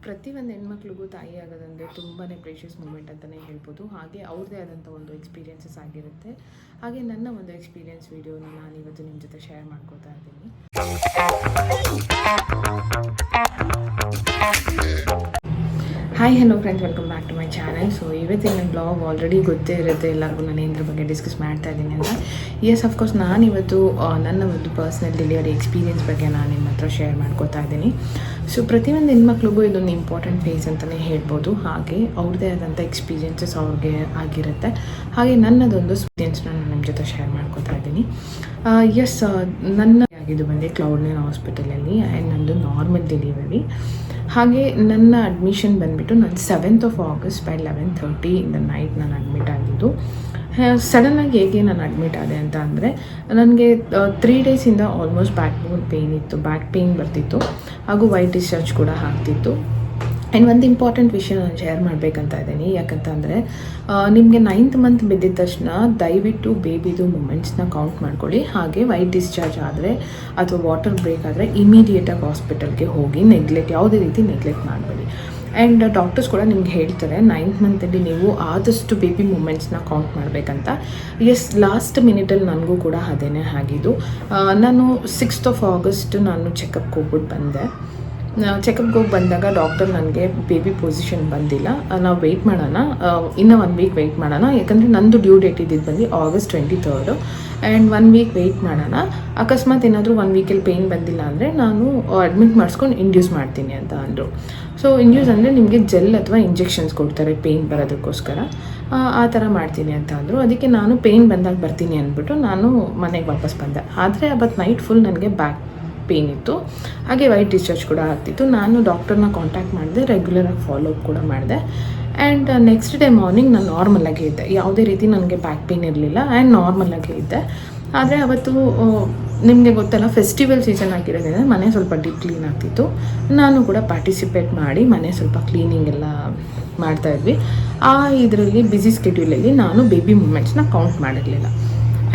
ಪ್ರತಿಯೊಂದು ಹೆಣ್ಮಕ್ಳಿಗೂ ತಾಯಿ ಆಗೋದಂದರೆ ತುಂಬಾ ಪ್ರೇಷಿಯಸ್ ಮೂಮೆಂಟ್ ಅಂತಲೇ ಹೇಳ್ಬೋದು. ಹಾಗೆ ಅವ್ರದ್ದೇ ಆದಂಥ ಒಂದು ಎಕ್ಸ್ಪೀರಿಯೆನ್ಸಸ್ ಆಗಿರುತ್ತೆ. ಹಾಗೆ ನನ್ನ ಒಂದು ಎಕ್ಸ್ಪೀರಿಯೆನ್ಸ್ ವೀಡಿಯೋನ ನಾನು ಇವತ್ತು ನಿಮ್ಮ ಜೊತೆ ಶೇರ್ ಮಾಡ್ಕೋತಾ ಇದ್ದೀನಿ. Hi hello friends, welcome back to my channel. So ಇವತ್ತಿನ ಬ್ಲಾಗ್ ಆಲ್ರೆಡಿ ಗೊತ್ತೇ ಇರುತ್ತೆ ಎಲ್ಲರಿಗೂ, ನಾನು ಏನ್ರ ಬಗ್ಗೆ ಡಿಸ್ಕಸ್ ಮಾಡ್ತಾ ಇದ್ದೀನಿ ಅಂತ. ಎಸ್, ಅಫ್ಕೋರ್ಸ್ ನಾನಿವತ್ತು ನನ್ನ ಒಂದು ಪರ್ಸ್ನಲ್ ಡೆಲಿವರಿ ಎಕ್ಸ್ಪೀರಿಯೆನ್ಸ್ ಬಗ್ಗೆ ನಾನು ನಿಮ್ಮ ಹತ್ರ ಶೇರ್ ಮಾಡ್ಕೋತಾ ಇದ್ದೀನಿ. ಸೊ ಪ್ರತಿಯೊಂದು ಹೆಣ್ಮಕ್ಳಿಗೂ ಇದೊಂದು ಇಂಪಾರ್ಟೆಂಟ್ ಫೇಸ್ ಅಂತಲೇ ಹೇಳ್ಬೋದು. ಹಾಗೆ ಅವ್ರದ್ದೇ ಆದಂಥ ಎಕ್ಸ್ಪೀರಿಯೆನ್ಸಸ್ ಅವ್ರಿಗೆ ಆಗಿರುತ್ತೆ. ಹಾಗೆ ನನ್ನದೊಂದು ಎಕ್ಸ್ಪೀರಿಯೆನ್ಸ್ನ ನಾನು ನಿಮ್ಮ ಜೊತೆ ಶೇರ್ ಮಾಡ್ಕೋತಾ ಇದ್ದೀನಿ. ಎಸ್, ನನ್ನ ಆಗಿದ್ದು ಬಂದು ಕ್ಲೌಡ್9 ಹಾಸ್ಪಿಟಲಲ್ಲಿ ಆ್ಯಂಡ್ ನಂದು ನಾರ್ಮಲ್ ಡೆಲಿವರಿ. ಹಾಗೆ ನನ್ನ ಅಡ್ಮಿಷನ್ ಬಂದುಬಿಟ್ಟು ನಾನು 7th of August by 11:30 in the night ನಾನು ಅಡ್ಮಿಟ್ ಆಗಿದ್ದು. ಸಡನ್ನಾಗಿ ಹೇಗೆ ನಾನು ಅಡ್ಮಿಟ್ ಆದೆ ಅಂತ ಅಂದರೆ, ನನಗೆ 3 ಡೇಸಿಂದ ಆಲ್ಮೋಸ್ಟ್ ಬ್ಯಾಕ್ ಪೇಯ್ನ್ ಇತ್ತು, ಬ್ಯಾಕ್ ಪೇಯ್ನ್ ಬರ್ತಿತ್ತು, ಹಾಗೂ ವೈಟ್ ಡಿಸ್ಚಾರ್ಜ್ ಕೂಡ ಆಗ್ತಿತ್ತು. ಆ್ಯಂಡ್ ಒಂದು ಇಂಪಾರ್ಟೆಂಟ್ ವಿಷಯ ನಾನು ಶೇರ್ ಮಾಡಬೇಕಂತ ಇದ್ದೀನಿ. ಯಾಕಂತಂದರೆ ನಿಮಗೆ 9th ಮಂತ್ ಬಿದ್ದಿದ ತಕ್ಷಣ ದಯವಿಟ್ಟು ಬೇಬಿದು ಮೂಮೆಂಟ್ಸ್ನ ಕೌಂಟ್ ಮಾಡ್ಕೊಳ್ಳಿ. ಹಾಗೆ ವೈಟ್ ಡಿಸ್ಚಾರ್ಜ್ ಆದರೆ ಅಥವಾ ವಾಟರ್ ಬ್ರೇಕ್ ಆದರೆ ಇಮಿಡಿಯೇಟಾಗಿ ಹಾಸ್ಪಿಟಲ್ಗೆ ಹೋಗಿ ಯಾವುದೇ ರೀತಿ ನೆಗ್ಲೆಕ್ಟ್ ಮಾಡಬೇಡಿ. ಆ್ಯಂಡ್ ಡಾಕ್ಟರ್ಸ್ ಕೂಡ ನಿಮ್ಗೆ ಹೇಳ್ತಾರೆ 9th ಮಂತಲ್ಲಿ ನೀವು ಆದಷ್ಟು ಬೇಬಿ ಮೂಮೆಂಟ್ಸ್ನ ಕೌಂಟ್ ಮಾಡಬೇಕಂತ. ಎಸ್, ಲಾಸ್ಟ್ ಮಿನಿಟಲ್ಲಿ ನನಗೂ ಕೂಡ ಅದೇನೇ ಆಗಿದ್ದು. ನಾನು 6th of August ನಾನು ಚೆಕಪ್ಗೆ ಹೋಗ್ಬಿಟ್ಟು ಬಂದೆ. ಚೆಕಪ್ಗೆ ಹೋಗಿ ಬಂದಾಗ ಡಾಕ್ಟರ್ ನನಗೆ ಬೇಬಿ ಪೊಸಿಷನ್ ಬಂದಿಲ್ಲ, ನಾವು ವೆಯ್ಟ್ ಮಾಡೋಣ, ಇನ್ನೂ 1 ವೀಕ್ ವೆಯ್ಟ್ ಮಾಡೋಣ, ಯಾಕಂದರೆ ನಂದು ಡ್ಯೂ ಡೇಟ್ ಇದ್ದಿದ್ದು ಬಂದು August 23rd. And 1 weak weight ಮಾಡೋಣ, ಅಕಸ್ಮಾತ್ ಏನಾದರೂ 1 ವೀಕಲ್ಲಿ ಪೇಯ್ನ್ ಬಂದಿಲ್ಲ ಅಂದರೆ ನಾನು ಅಡ್ಮಿಟ್ ಮಾಡಿಸ್ಕೊಂಡು ಇಂಡ್ಯೂಸ್ ಮಾಡ್ತೀನಿ ಅಂತ ಅಂದರು. ಸೊ ಇಂಡ್ಯೂಸ್ ಅಂದರೆ ನಿಮಗೆ ಜೆಲ್ ಅಥವಾ ಇಂಜೆಕ್ಷನ್ಸ್ ಕೊಡ್ತಾರೆ ಪೇಯ್ನ್ ಬರೋದಕ್ಕೋಸ್ಕರ, ಆ ಥರ ಮಾಡ್ತೀನಿ ಅಂತ ಅಂದರು. ಅದಕ್ಕೆ ನಾನು ಪೇಯ್ನ್ ಬಂದಾಗ ಬರ್ತೀನಿ ಅಂದ್ಬಿಟ್ಟು ನಾನು ಮನೆಗೆ ವಾಪಸ್ ಬಂದೆ. ಆದರೆ ಅವತ್ತು ನೈಟ್ ಫುಲ್ ನನಗೆ ಬ್ಯಾಕ್ ಪೇಯ್ನ್ ಇತ್ತು, ಹಾಗೆ ವೈಟ್ ಡಿಸ್ಚಾರ್ಜ್ ಕೂಡ ಆಗ್ತಿತ್ತು. ನಾನು ಡಾಕ್ಟರ್ನ ಕಾಂಟ್ಯಾಕ್ಟ್ ಮಾಡಿದೆ, ರೆಗ್ಯುಲರಾಗಿ ಫಾಲೋಅಪ್ ಕೂಡ ಮಾಡಿದೆ. ಆ್ಯಂಡ್ ನೆಕ್ಸ್ಟ್ ಡೇ ಮಾರ್ನಿಂಗ್ ನಾನು ನಾರ್ಮಲಾಗೇ ಇದ್ದೆ, ಯಾವುದೇ ರೀತಿ ನನಗೆ ಬ್ಯಾಕ್ ಪೇಯ್ನ್ ಇರಲಿಲ್ಲ ಆ್ಯಂಡ್ ನಾರ್ಮಲಾಗೇ ಇದ್ದೆ. ಆದರೆ ಅವತ್ತು ನಿಮಗೆ ಗೊತ್ತಲ್ಲ, ಫೆಸ್ಟಿವಲ್ ಸೀಸನ್ ಆಗಿರೋದ್ರಿಂದ ಮನೆ ಸ್ವಲ್ಪ ಡೀಪ್ ಕ್ಲೀನ್ ಆಗ್ತಿತ್ತು. ನಾನು ಕೂಡ ಪಾರ್ಟಿಸಿಪೇಟ್ ಮಾಡಿ ಮನೆ ಸ್ವಲ್ಪ ಕ್ಲೀನಿಂಗ್ ಎಲ್ಲ ಮಾಡ್ತಾಯಿದ್ವಿ. ಇದರಲ್ಲಿ ಬ್ಯುಸಿ ಸ್ಕೆಡ್ಯೂಲಲ್ಲಿ ನಾನು ಬೇಬಿ ಮೂಮೆಂಟ್ಸ್ನ ಕೌಂಟ್ ಮಾಡಿರಲಿಲ್ಲ.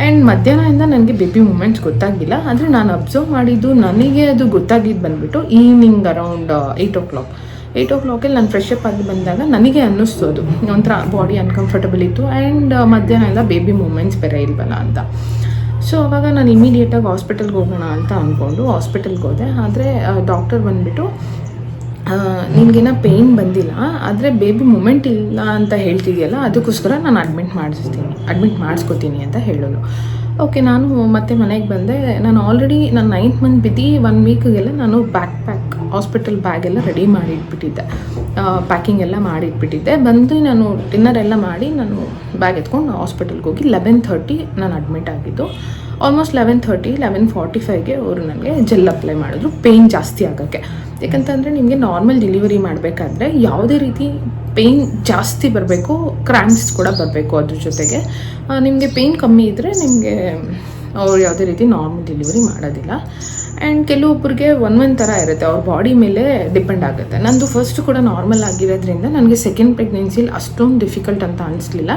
ಆ್ಯಂಡ್ ಮಧ್ಯಾಹ್ನದಿಂದ ನನಗೆ ಬೇಬಿ ಮೂಮೆಂಟ್ಸ್ ಗೊತ್ತಾಗಿಲ್ಲ. ಆದರೆ ನಾನು ಅಬ್ಸರ್ವ್ ಮಾಡಿದ್ದು, ನನಗೆ ಅದು ಗೊತ್ತಾಗಿದ್ದು ಬಂದುಬಿಟ್ಟು ಈವ್ನಿಂಗ್ ಅರೌಂಡ್ 8 o'clock ನಾನು ಫ್ರೆಶ್ ಅಪ್ ಆಗಿ ಬಂದಾಗ ನನಗೆ ಅನ್ನಿಸ್ತು ಅದು ಒಂಥರ ಬಾಡಿ ಅನ್ಕಂಫರ್ಟಬಲ್ ಇತ್ತು. ಆ್ಯಂಡ್ ಮಧ್ಯಾಹ್ನ ಎಲ್ಲ ಬೇಬಿ ಮೂಮೆಂಟ್ಸ್ ಬೇರೆ ಇಲ್ವಲ್ಲ ಅಂತ. ಸೊ ಅವಾಗ ನಾನು ಇಮಿಡಿಯೇಟಾಗಿ ಹಾಸ್ಪಿಟಲ್ಗೆ ಹೋಗೋಣ ಅಂತ ಅಂದ್ಕೊಂಡು ಹಾಸ್ಪಿಟಲ್ಗೆ ಹೋದೆ. ಆದರೆ ಡಾಕ್ಟರ್ ಬಂದುಬಿಟ್ಟು ನಿನಗೇನೋ ಪೇಯ್ನ್ ಬಂದಿಲ್ಲ, ಆದರೆ ಬೇಬಿ ಮೂಮೆಂಟ್ ಇಲ್ಲ ಅಂತ ಹೇಳ್ತಿದೆಯಲ್ಲ, ಅದಕ್ಕೋಸ್ಕರ ನಾನು ಅಡ್ಮಿಟ್ ಮಾಡಿಸ್ಕೋತೀನಿ ಅಂತ ಹೇಳೋದು. ಓಕೆ, ನಾನು ಮತ್ತೆ ಮನೆಗೆ ಬಂದೆ. ನಾನು ಆಲ್ರೆಡಿ ನಾನು 9th ಮಂತ್ ಬಿದ್ದು 1 ವೀಕಿಗೆಲ್ಲ ನಾನು ಹಾಸ್ಪಿಟಲ್ ಬ್ಯಾಗೆಲ್ಲ ರೆಡಿ ಮಾಡಿ ಇಟ್ಬಿಟ್ಟಿದ್ದೆ, ಪ್ಯಾಕಿಂಗ್ ಎಲ್ಲ ಮಾಡಿಟ್ಬಿಟ್ಟಿದ್ದೆ. ಬಂದು ನಾನು ಡಿನ್ನರ್ ಎಲ್ಲ ಮಾಡಿ ನಾನು ಬ್ಯಾಗ್ ಎತ್ಕೊಂಡು ಹಾಸ್ಪಿಟಲ್ಗೆ ಹೋಗಿ 11:30 ನಾನು ಅಡ್ಮಿಟ್ ಆಗಿದ್ದು. ಆಲ್ಮೋಸ್ಟ್ 11:30, 11:45ಗೆ ಅವರು ನನಗೆ ಜೆಲ್ ಅಪ್ಲೈ ಮಾಡಿದ್ರು ಪೇಯ್ನ್ ಜಾಸ್ತಿ ಆಗೋಕ್ಕೆ. ಯಾಕಂತಂದರೆ ನಿಮಗೆ ನಾರ್ಮಲ್ ಡೆಲಿವರಿ ಮಾಡಬೇಕಾದ್ರೆ ಯಾವುದೇ ರೀತಿ ಪೇಯ್ನ್ ಜಾಸ್ತಿ ಬರಬೇಕು, ಕ್ರ್ಯಾಂಪ್ಸ್ ಕೂಡ ಬರಬೇಕು. ಅದ್ರ ಜೊತೆಗೆ ನಿಮಗೆ ಪೇಯ್ನ್ ಕಮ್ಮಿ ಇದ್ದರೆ ನಿಮಗೆ ಅವ್ರು ಯಾವುದೇ ರೀತಿ ನಾರ್ಮಲ್ ಡೆಲಿವರಿ ಮಾಡೋದಿಲ್ಲ. ಆ್ಯಂಡ್ ಕೆಲವೊಬ್ಬರಿಗೆ ಒಂದೊಂದು ಥರ ಇರುತ್ತೆ, ಅವ್ರ ಬಾಡಿ ಮೇಲೆ ಡಿಪೆಂಡ್ ಆಗುತ್ತೆ. ನಂದು ಫಸ್ಟ್ ಕೂಡ ನಾರ್ಮಲ್ ಆಗಿರೋದ್ರಿಂದ ನನಗೆ ಸೆಕೆಂಡ್ ಪ್ರೆಗ್ನೆನ್ಸಿಲಿ ಅಷ್ಟೊಂದು ಡಿಫಿಕಲ್ಟ್ ಅಂತ ಅನಿಸ್ಲಿಲ್ಲ.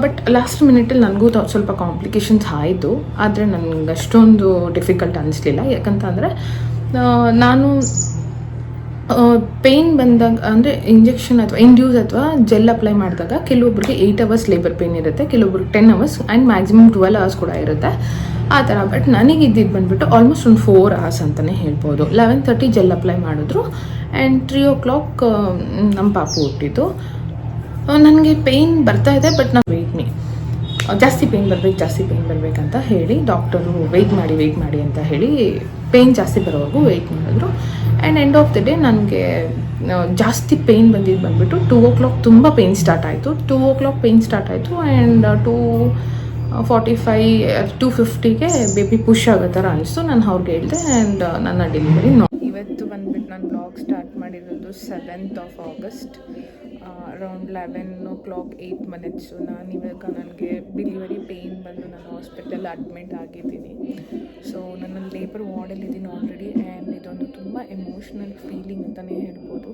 ಬಟ್ ಲಾಸ್ಟ್ ಮಿನಿಟಲ್ಲಿ ನನಗೂ ಸ್ವಲ್ಪ ಕಾಂಪ್ಲಿಕೇಶನ್ಸ್ ಆಯಿತು, ಆದರೆ ನನಗೆ ಅಷ್ಟೊಂದು ಡಿಫಿಕಲ್ಟ್ ಅನ್ನಿಸ್ಲಿಲ್ಲ. ಯಾಕಂತಂದರೆ ನಾನು ಪೇಯ್ನ್ ಬಂದಾಗ ಅಂದರೆ ಇಂಜೆಕ್ಷನ್ ಅಥವಾ ಇಂಡ್ಯೂಸ್ ಅಥವಾ ಜೆಲ್ ಅಪ್ಲೈ ಮಾಡಿದಾಗ ಕೆಲವೊಬ್ರಿಗೆ 8 hours ಲೇಬರ್ ಪೇಯ್ನ್ ಇರುತ್ತೆ, ಕೆಲವೊಬ್ರಿಗೆ 10 hours ಆ್ಯಂಡ್ ಮ್ಯಾಕ್ಸಿಮಮ್ 12 hours ಕೂಡ ಇರುತ್ತೆ ಆ ಥರ. ಬಟ್ ನನಗೆ ಇದ್ದಿದ್ದು ಬಂದುಬಿಟ್ಟು ಆಲ್ಮೋಸ್ಟ್ ಒಂದು 4 hours ಅಂತಲೇ ಹೇಳ್ಬೋದು. 11:30 ಜೆಲ್ ಅಪ್ಲೈ ಮಾಡಿದ್ರು ಆ್ಯಂಡ್ 3 o'clock ನಮ್ಮ ಪಾಪು ಹುಟ್ಟಿದ್ದು. ನನಗೆ ಪೇಯ್ನ್ ಬರ್ತಾ ಇದೆ, ಬಟ್ ನಾನು ಜಾಸ್ತಿ ಪೇಯ್ನ್ ಬರಬೇಕಂತ ಹೇಳಿ ಡಾಕ್ಟರು ವೆಯ್ಟ್ ಮಾಡಿ ಅಂತ ಹೇಳಿ ಪೇಯ್ನ್ ಜಾಸ್ತಿ ಬರೋವರೆಗೂ ವೆಯ್ಟ್ ಮಾಡಿದ್ರು. And end of the day ನನಗೆ ಜಾಸ್ತಿ ಪೇಯ್ನ್ ಬಂದುಬಿಟ್ಟು 2 o'clock ತುಂಬ ಪೇಯ್ನ್ ಸ್ಟಾರ್ಟ್ ಆಯಿತು. 2 o'clock ಪೇಯ್ನ್ ಸ್ಟಾರ್ಟ್ ಆಯಿತು ಆ್ಯಂಡ್ 2:45, 2:50ಗೆ ಬೇಬಿ ಪುಷ್ ಆಗೋ ಥರ ಅನಿಸ್ತು. ನಾನು ಅವ್ರಿಗೆ ಹೇಳಿದೆ ಆ್ಯಂಡ್ ನನ್ನ ಡೆಲಿವರಿ ಇವತ್ತು ಬಂದುಬಿಟ್ಟು ನಾನು ಬ್ಲಾಗ್ ಸ್ಟಾರ್ಟ್ ಮಾಡಿರೋದು 7th of August around 11 o'clock 8 minutes. ನಾನಿವಾಗ ನನಗೆ ಡೆಲಿವರಿ ಪೇಯ್ನ್ ಬಂದು ನಾನು ಹಾಸ್ಪಿಟಲ್ ಅಡ್ಮಿಟ್ ಆಗಿದ್ದೀನಿ. ಸೊ ನನ್ನ ಲೇಬರ್ ವಾರ್ಡಲ್ಲಿದ್ದೀನಿ ಆಲ್ರೆಡಿ. ಆ್ಯಂಡ್ ಇದೊಂದು ತುಂಬ ಎಮೋಷ್ನಲ್ ಫೀಲಿಂಗ್ ಅಂತಲೇ ಹೇಳ್ಬೋದು.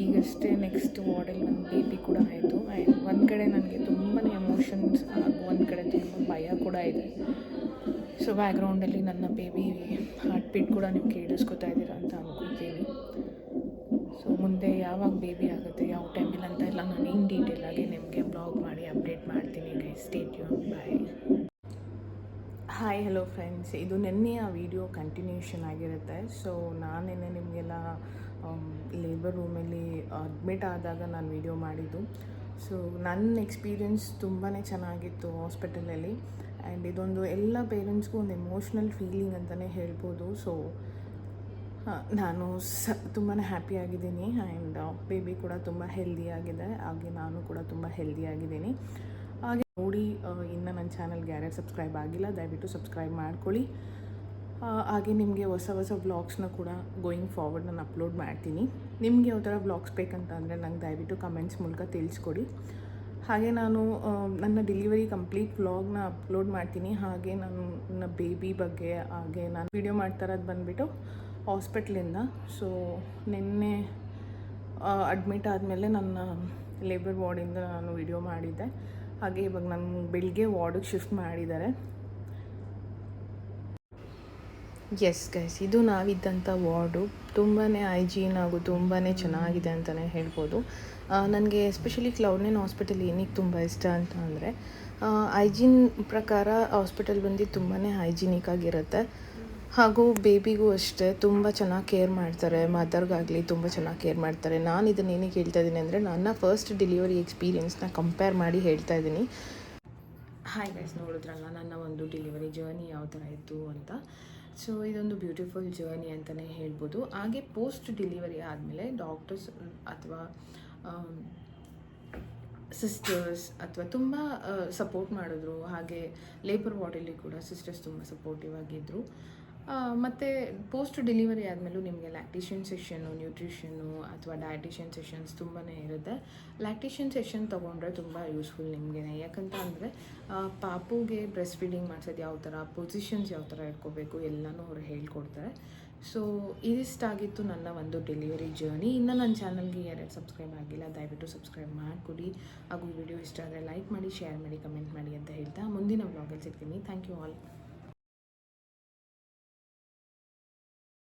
ಈಗಷ್ಟೇ ನೆಕ್ಸ್ಟ್ ವಾರ್ಡಲ್ಲಿ ನನ್ನ ಬೇಬಿ ಕೂಡ ಆಯಿತು. ಆ್ಯಂಡ್ ಒಂದು ಕಡೆ ನನಗೆ ತುಂಬಾ ಎಮೋಷನ್ಸ್ ಹಾಗೂ ಒಂದು ಕಡೆ ತುಂಬ ಭಯ ಕೂಡ ಇದೆ. ಸೊ ಬ್ಯಾಕ್ಗ್ರೌಂಡಲ್ಲಿ ನನ್ನ ಬೇಬಿ ಹಾರ್ಟ್ ಬೀಟ್ ಕೂಡ ನೀವು ಕೇಳಿಸ್ಕೊತಾ ಇದ್ದೀರಾ ಅಂತ ಅಂದ್ಕೊಳ್ತೀನಿ. ಸೊ ಮುಂದೆ ಯಾವಾಗ ಬೇಬಿ ಆಗುತ್ತೆ ಯಾವ ಟೈಮಲ್ಲಿ ಅಂತ ಎಲ್ಲ ನಾನು ಇನ್ ಡೀಟೇಲಾಗಿ ನಿಮಗೆ ಬ್ಲಾಗ್ ಮಾಡಿ ಅಪ್ಡೇಟ್ ಮಾಡ್ತೀನಿ guys. Stay tune. Bye. Hi hello friends, ಇದು ನೆನ್ನೆಯ ವಿಡಿಯೋ ಕಂಟಿನ್ಯೂಷನ್ ಆಗಿರುತ್ತೆ. ಸೊ ನಾನು ನಿನ್ನೆ ನಿಮಗೆಲ್ಲ ಲೇಬರ್ ರೂಮಲ್ಲಿ ಅಡ್ಮಿಟ್ ಆದಾಗ ನಾನು ವಿಡಿಯೋ ಮಾಡಿದ್ದು. ಸೊ ನನ್ನ ಎಕ್ಸ್ಪೀರಿಯೆನ್ಸ್ ತುಂಬಾ ಚೆನ್ನಾಗಿತ್ತು ಹಾಸ್ಪಿಟಲಲ್ಲಿ. ಆ್ಯಂಡ್ ಇದೊಂದು ಎಲ್ಲ ಪೇರೆಂಟ್ಸ್ಗೂ ಒಂದು ಎಮೋಷ್ನಲ್ ಫೀಲಿಂಗ್ ಅಂತಲೇ ಹೇಳ್ಬೋದು. ಸೊ ನಾನು ತುಂಬಾ ಹ್ಯಾಪಿಯಾಗಿದ್ದೀನಿ. ಆ್ಯಂಡ್ ಬೇಬಿ ಕೂಡ ತುಂಬ ಹೆಲ್ದಿಯಾಗಿದೆ, ಹಾಗೆ ನಾನು ಕೂಡ ತುಂಬ ಹೆಲ್ದಿಯಾಗಿದ್ದೀನಿ. ಹಾಗೆ ನೋಡಿ, ಇನ್ನು ನನ್ನ ಚಾನಲ್ಗೆ ಯಾರ್ಯಾರು ಸಬ್ಸ್ಕ್ರೈಬ್ ಆಗಿಲ್ಲ ದಯವಿಟ್ಟು ಸಬ್ಸ್ಕ್ರೈಬ್ ಮಾಡ್ಕೊಳ್ಳಿ. ಹಾಗೆ ನಿಮಗೆ ಹೊಸ ಹೊಸ ವ್ಲಾಗ್ಸ್ನ ಕೂಡ ಗೋಯಿಂಗ್ ಫಾರ್ವರ್ಡ್ ನಾನು ಅಪ್ಲೋಡ್ ಮಾಡ್ತೀನಿ. ನಿಮಗೆ ಯಾವ ಥರ ವ್ಲಾಗ್ಸ್ ಬೇಕಂತ ಅಂದರೆ ನಂಗೆ ದಯವಿಟ್ಟು ಕಮೆಂಟ್ಸ್ ಮೂಲಕ ತಿಳಿಸ್ಕೊಡಿ. ಹಾಗೆ ನಾನು ನನ್ನ ಡೆಲಿವರಿ ಕಂಪ್ಲೀಟ್ ವ್ಲಾಗ್ನ ಅಪ್ಲೋಡ್ ಮಾಡ್ತೀನಿ. ಹಾಗೆ ನನ್ನ ಬೇಬಿ ಬಗ್ಗೆ ಹಾಗೆ ನಾನು ವೀಡಿಯೋ ಮಾಡ್ತಾ ಇರೋದು ಬಂದುಬಿಟ್ಟು ಹಾಸ್ಪಿಟ್ಲಿಂದ. ಸೊ ನಿನ್ನೆ ಅಡ್ಮಿಟ್ ಆದಮೇಲೆ ನನ್ನ ಲೇಬರ್ ವಾರ್ಡಿಂದ ನಾನು ವಿಡಿಯೋ ಮಾಡಿದ್ದೆ. ಹಾಗೆ ಇವಾಗ ನಾನು ಬೆಳಿಗ್ಗೆ ವಾರ್ಡಿಗೆ ಶಿಫ್ಟ್ ಮಾಡಿದ್ದಾರೆ. ಎಸ್ ಗೈಸ್, ಇದು ನಾವಿದ್ದಂಥ ವಾರ್ಡು ತುಂಬಾ ಹೈಜೀನ್ ಹಾಗೂ ತುಂಬಾ ಚೆನ್ನಾಗಿದೆ ಅಂತಲೇ ಹೇಳ್ಬೋದು. ನನಗೆ ಎಸ್ಪೆಷಲಿ ಕ್ಲೌಡ್9 ಹಾಸ್ಪಿಟಲ್ ಏನಕ್ಕೆ ತುಂಬ ಇಷ್ಟ ಅಂತ ಅಂದರೆ ಹೈಜೀನ್ ಪ್ರಕಾರ ಹಾಸ್ಪಿಟಲ್ ಬಂದು ತುಂಬಾ ಹೈಜೀನಿಕ್ ಆಗಿರುತ್ತೆ. ಹಾಗೂ ಬೇಬಿಗೂ ಅಷ್ಟೇ ತುಂಬ ಚೆನ್ನಾಗಿ ಕೇರ್ ಮಾಡ್ತಾರೆ. ಮದರ್ಗಾಗಲಿ ತುಂಬ ಚೆನ್ನಾಗಿ ಕೇರ್ ಮಾಡ್ತಾರೆ. ನಾನು ಇದನ್ನು ಏನಕ್ಕೆ ಹೇಳ್ತಾ ಇದ್ದೀನಿ ಅಂದರೆ ನನ್ನ ಫಸ್ಟ್ ಡೆಲಿವರಿ ಎಕ್ಸ್ಪೀರಿಯೆನ್ಸ್ನ ಕಂಪೇರ್ ಮಾಡಿ ಹೇಳ್ತಾ ಇದ್ದೀನಿ. ಹಾಯ್ ಗೈಸ್, ನೋಡಿದ್ರಲ್ಲ ನನ್ನ ಒಂದು ಡೆಲಿವರಿ ಜರ್ನಿ ಯಾವ ಥರ ಇತ್ತು ಅಂತ. ಸೊ ಇದೊಂದು ಬ್ಯೂಟಿಫುಲ್ ಜರ್ನಿ ಅಂತಲೇ ಹೇಳ್ಬೋದು. ಹಾಗೆ ಪೋಸ್ಟ್ ಡೆಲಿವರಿ ಆದಮೇಲೆ ಡಾಕ್ಟರ್ಸ್ ಅಥವಾ ಸಿಸ್ಟರ್ಸ್ ಅಥವಾ ತುಂಬ ಸಪೋರ್ಟ್ ಮಾಡಿದ್ರು. ಹಾಗೆ ಲೇಬರ್ ವಾರ್ಡಲ್ಲಿ ಕೂಡ ಸಿಸ್ಟರ್ಸ್ ತುಂಬ ಸಪೋರ್ಟಿವ್ ಆಗಿದ್ದರು. ಮತ್ತು ಪೋಸ್ಟ್ ಡೆಲಿವರಿ ಆದಮೇಲೂ ನಿಮಗೆ ಲ್ಯಾಕ್ಟೇಷನ್ ಸೆಷನ್ನು, ನ್ಯೂಟ್ರಿಷನ್ನು ಅಥವಾ ಡಯಟಿಷಿಯನ್ ಸೆಷನ್ಸ್ ತುಂಬಾ ಇರುತ್ತೆ. ಲ್ಯಾಕ್ಟೇಷನ್ ಸೆಷನ್ ತೊಗೊಂಡ್ರೆ ತುಂಬ ಯೂಸ್ಫುಲ್ ನಿಮಗೆ. ಯಾಕಂತ ಅಂದರೆ ಪಾಪುಗೆ ಬ್ರೆಸ್ಟ್ ಫೀಡಿಂಗ್ ಮಾಡಿಸೋದು ಯಾವ ಥರ, ಪೊಸಿಷನ್ಸ್ ಯಾವ ಥರ ಇಟ್ಕೋಬೇಕು ಎಲ್ಲನೂ ಅವ್ರು ಹೇಳ್ಕೊಡ್ತಾರೆ. ಸೊ ಇದಿಷ್ಟಾಗಿತ್ತು ನನ್ನ ಒಂದು ಡೆಲಿವರಿ ಜರ್ನಿ. ಇನ್ನು ನನ್ನ ಚಾನಲ್ಗೆ ಯಾರ್ಯಾರು ಸಬ್ಸ್ಕ್ರೈಬ್ ಆಗಿಲ್ಲ ದಯವಿಟ್ಟು ಸಬ್ಸ್ಕ್ರೈಬ್ ಮಾಡಿಕೊಡಿ. ಹಾಗೂ ಈ ವಿಡಿಯೋ ಇಷ್ಟ ಆದರೆ ಲೈಕ್ ಮಾಡಿ, ಶೇರ್ ಮಾಡಿ, ಕಮೆಂಟ್ ಮಾಡಿ ಅಂತ ಹೇಳ್ತಾ ಮುಂದಿನ ವ್ಲಾಗಲ್ಲಿ ಸಿಗ್ತೀನಿ. Thank you all.